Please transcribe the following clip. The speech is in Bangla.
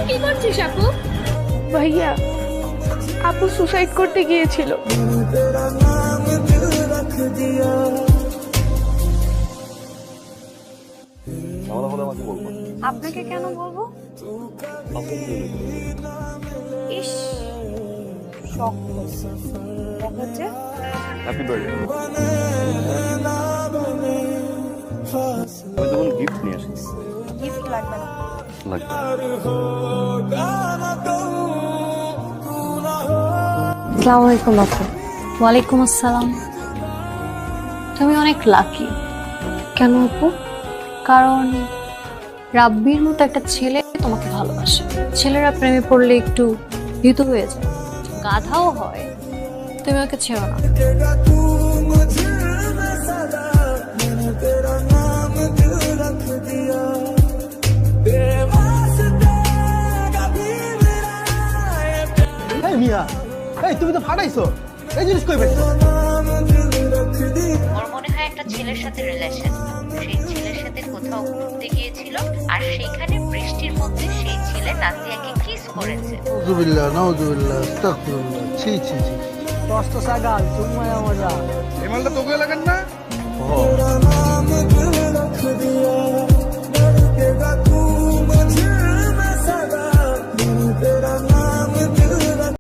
কি করছিস আপু? ভাইয়া, আপু সুসাইড করতে গিয়েছিল। ঝামেলা হলে আমাকে বলবো। আপনাকে কেন বলবো? আপনাকে বলে দেবো। ইস, শক্ত দেখাচ্ছে। Happy birthday. আমি তখন গিফট নিয়ে এসেছি। গিফট লাগবে না। লাগবে। আসসালামু আলাইকুম আপু। ওয়ালাইকুম আসসালাম। তুমি অনেক লাকি। কেন আপু? কারণ রাব্বির মতো একটা ছেলে তোমাকে ভালোবাসে। ছেলেরা প্রেমে পড়লে একটু ভীতু হয়ে যায়, গাধাও হয়। তুমি ওকে ছেড়ো না। এই মিয়া, এই তুমি তো ফাটাইছো, এই জিনিস কই পাইছো? ওর মনে হয় একটা ছেলের সাথে রিলেশন, সেই ছেলের সাথে কোথাও ঘুরতে গিয়েছিল আর সেইখানে বৃষ্টির মধ্যে সেই ছেলে নাজিয়াকে কিস করেছে। নাউজুবিল্লাহ নাউজুবিল্লাহ আস্তাগফিরুল্লাহ, ছি ছি ছি। কষ্ট সাগাল চুম্মায়া মজা। এই মালটা তোকে লাগান না?